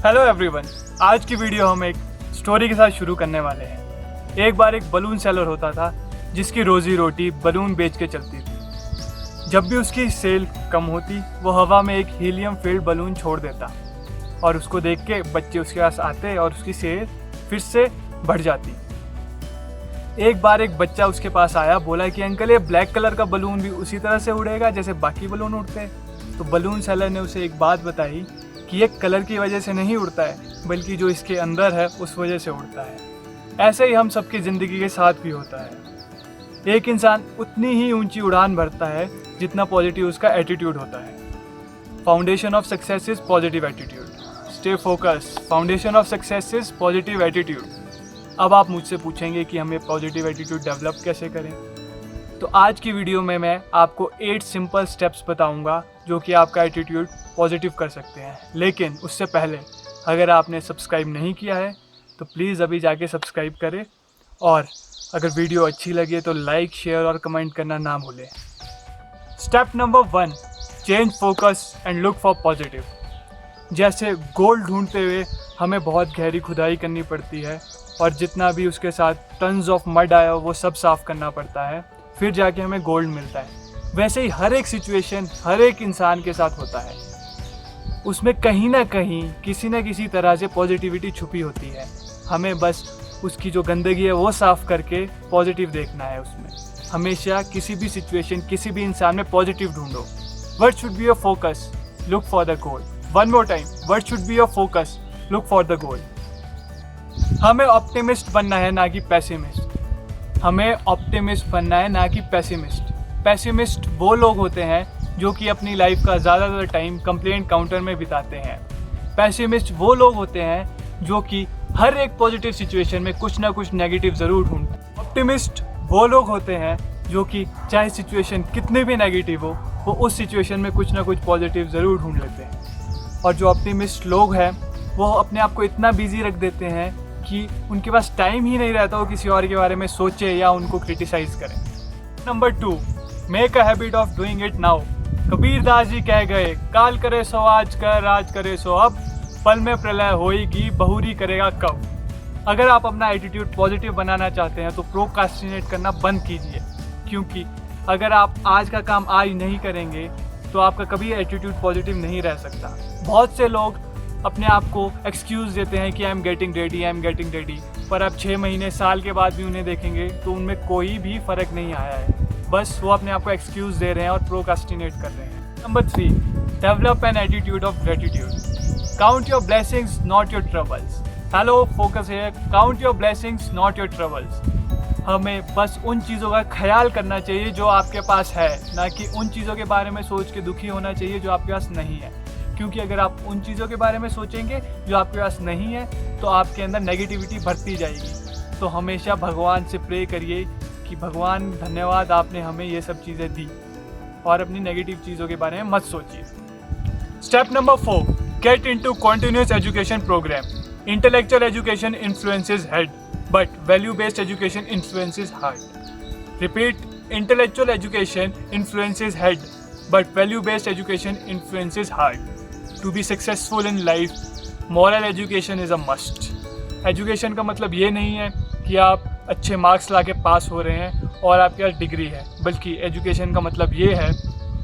Hello everyone, आज की video हम एक स्टोरी के साथ शुरू करने वाले हैं। एक बार एक बलून सेलर होता था जिसकी रोजी रोटी बलून बेच के चलती थी। जब भी उसकी सेल कम होती वो हवा में एक हीलियम फील्ड बलून छोड़ देता और उसको देख के बच्चे उसके पास आते और उसकी सेल फिर से बढ़ जाती। एक बार एक बच्चा उसके पास आया, बोला कि अंकल ये ब्लैक कलर का बलून भी उसी तरह से उड़ेगा जैसे बाकी बलून उड़ते हैं। तो बलून सेलर ने उसे एक बात बताई कि ये कलर की वजह से नहीं उड़ता है बल्कि जो इसके अंदर है उस वजह से उड़ता है। ऐसे ही हम सबकी ज़िंदगी के साथ भी होता है। एक इंसान उतनी ही ऊंची उड़ान भरता है जितना पॉजिटिव उसका एटीट्यूड होता है। Foundation of success is positive attitude. Stay focus. Foundation of success is positive attitude. अब आप मुझसे पूछेंगे कि हमें पॉजिटिव एटीट्यूड डेवलप कैसे करें। तो आज की वीडियो में मैं आपको 8 सिंपल स्टेप्स बताऊंगा जो कि आपका एटीट्यूड पॉजिटिव कर सकते हैं। लेकिन उससे पहले अगर आपने सब्सक्राइब नहीं किया है तो प्लीज़ अभी जाके सब्सक्राइब करें, और अगर वीडियो अच्छी लगे तो लाइक, शेयर और कमेंट करना ना भूलें। Step number 1, change focus and look for positive. जैसे गोल्ड ढूंढते हुए हमें बहुत गहरी खुदाई करनी पड़ती है और जितना भी उसके साथ टन्स ऑफ मड आया वो सब साफ़ करना पड़ता है, फिर जाके हमें गोल्ड मिलता है। वैसे ही हर एक सिचुएशन हर एक इंसान के साथ होता है, उसमें कहीं ना कहीं किसी न किसी तरह से पॉजिटिविटी छुपी होती है। हमें बस उसकी जो गंदगी है वो साफ़ करके पॉजिटिव देखना है उसमें। हमेशा किसी भी सिचुएशन किसी भी इंसान में पॉजिटिव ढूंढो। What should be your focus? Look for the goal. One more time, what should be your focus? Look for the goal. हमें ऑप्टिमिस्ट बनना है ना कि पैसिमिस्ट। हमें ऑप्टिमिस्ट बनना है ना कि पैसिमिस्ट। पैसिमिस्ट वो लोग होते हैं जो कि अपनी लाइफ का ज़्यादातर टाइम कंप्लेंट काउंटर में बिताते हैं। पैसिमिस्ट वो लोग होते हैं जो कि हर एक पॉजिटिव सिचुएशन में कुछ ना कुछ नेगेटिव ज़रूर ढूंढते हैं। ऑप्टिमिस्ट वो लोग होते हैं जो कि चाहे सिचुएशन कितनी भी नेगेटिव हो वो उस सिचुएशन में कुछ ना कुछ पॉजिटिव ज़रूर ढूंढ लेते हैं। और जो ऑप्टिमिस्ट लोग हैं वो अपने आप को इतना बिजी रख देते हैं कि उनके पास टाइम ही नहीं रहता वो किसी और के बारे में सोचे या उनको क्रिटिसाइज करें। Number 2, make a habit of doing it now. Kabir Das ji कह गए, काल करे सो आज कर, आज करे सो अब, पल में प्रलय होएगी, बहुरी करेगा कब। अगर आप अपना एटीट्यूड पॉजिटिव बनाना चाहते हैं तो प्रोक्रास्टिनेट करना बंद कीजिए, क्योंकि अगर आप आज का काम आज नहीं करेंगे तो आपका कभी एटीट्यूड पॉजिटिव नहीं रह सकता। बहुत से लोग अपने आप को एक्सक्यूज़ देते हैं कि आई एम गेटिंग रेडी, पर आप 6 महीने साल के बाद भी उन्हें देखेंगे तो उनमें कोई भी फ़र्क नहीं आया है। बस वो अपने आप को एक्सक्यूज़ दे रहे हैं और प्रोक्रास्टिनेट कर रहे हैं। Number 3, develop an attitude of gratitude. Count your blessings not your troubles. Hello, focus है, count your blessings not your troubles. हमें बस उन चीज़ों का ख्याल करना चाहिए जो आपके पास है, ना कि उन चीज़ों के बारे में सोच के दुखी होना चाहिए जो आपके पास नहीं है। क्योंकि अगर आप उन चीज़ों के बारे में सोचेंगे जो आपके पास नहीं है तो आपके अंदर नेगेटिविटी बढ़ती जाएगी। तो हमेशा भगवान से प्रे करिए कि भगवान धन्यवाद आपने हमें ये सब चीज़ें दी, और अपनी नेगेटिव चीज़ों के बारे में मत सोचिए। Step number 4, get into continuous education programme. Intellectual education influences head but value based education influences heart. Repeat, intellectual education influences head but value based education influences heart. To be successful in life, moral education is a must. Education का मतलब ये नहीं है कि आप अच्छे marks ला के पास हो रहे हैं और आपके पास डिग्री है, बल्कि एजुकेशन का मतलब ये है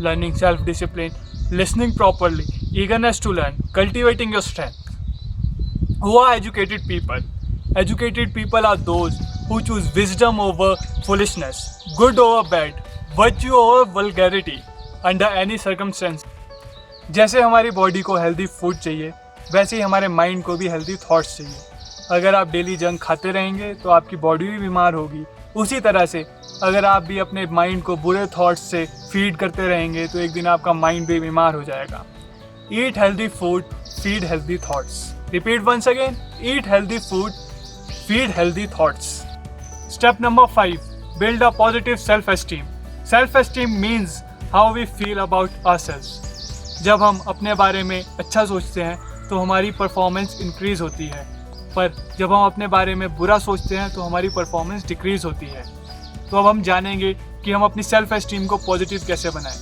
learning self discipline, listening properly, eagerness to learn, cultivating your strength. Who are educated people? Educated people are those who choose wisdom over foolishness, good over bad, virtue over vulgarity, under any circumstance. जैसे हमारी body को healthy food चाहिए वैसे ही हमारे mind को भी healthy thoughts चाहिए। अगर आप डेली जंक खाते रहेंगे तो आपकी बॉडी भी बीमार होगी। उसी तरह से अगर आप भी अपने माइंड को बुरे थॉट्स से फीड करते रहेंगे तो एक दिन आपका माइंड भी बीमार हो जाएगा। Eat healthy food, feed healthy thoughts. Repeat once again, eat healthy food, feed healthy thoughts. Step number 5, build a positive self esteem. Self esteem means how we feel about ourselves. जब हम अपने बारे में अच्छा सोचते हैं तो हमारी परफॉर्मेंस इंक्रीज़ होती है, पर जब हम अपने बारे में बुरा सोचते हैं तो हमारी परफॉर्मेंस डिक्रीज़ होती है। तो अब हम जानेंगे कि हम अपनी सेल्फ एस्टीम को पॉजिटिव कैसे बनाएं।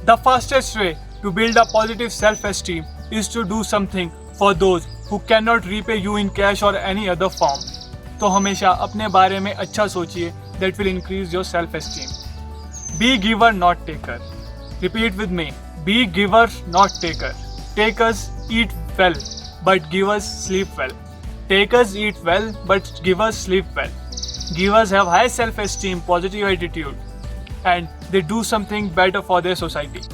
The fastest way to build a positive self esteem is to do something for those who can not repay you in cash और एनी अदर फॉर्म। तो हमेशा अपने बारे में अच्छा सोचिए, that will increase your self esteem. Be giver not taker. Repeat with me, be giver not taker. Takers eat well but givers sleep well. Takers eat well but givers sleep well. Givers have high self-esteem, positive attitude, and they do something better for their society.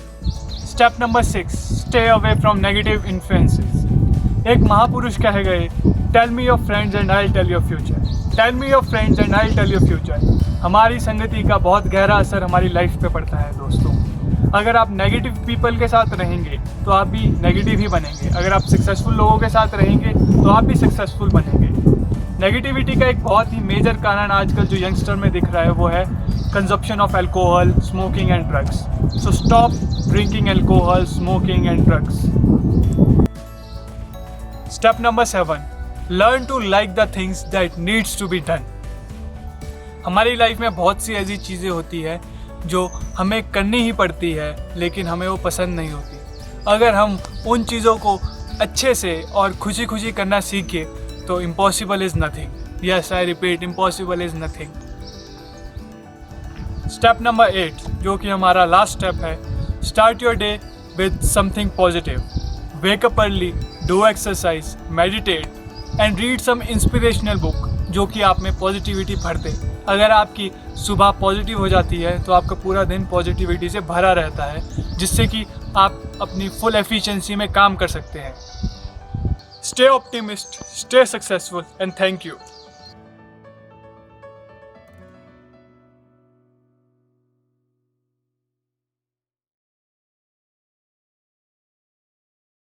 Step number 6, stay away from negative influences. एक महापुरुष कह गए, Tell me your friends and I'll tell your future. Tell me your friends and I'll tell your future. हमारी संगति का बहुत गहरा असर हमारी लाइफ पे पड़ता है दोस्तों। अगर आप नेगेटिव पीपल के साथ रहेंगे तो आप भी नेगेटिव ही बनेंगे। अगर आप सक्सेसफुल लोगों के साथ रहेंगे तो आप भी सक्सेसफुल बनेंगे। नेगेटिविटी का एक बहुत ही मेजर कारण आजकल जो यंगस्टर में दिख रहा है वो है consumption of alcohol, smoking and drugs. So stop drinking alcohol, smoking and drugs. Step number 7, learn to like the things that needs to be done. हमारी लाइफ में बहुत सी ऐसी चीज़ें होती है जो हमें करनी ही पड़ती है लेकिन हमें वो पसंद नहीं होती। अगर हम उन चीज़ों को अच्छे से और खुशी खुशी करना सीखें तो impossible is nothing. Yes, I repeat, impossible is nothing. Step number 8 जो कि हमारा लास्ट स्टेप है, start your day with something positive. Wake up early, do exercise, meditate and read some inspirational book जो कि आप में पॉजिटिविटी भर दे। अगर आपकी सुबह पॉजिटिव हो जाती है तो आपका पूरा दिन पॉजिटिविटी से भरा रहता है, जिससे कि आप अपनी फुल एफिशिएंसी में काम कर सकते हैं। Stay optimist, stay successful and thank you.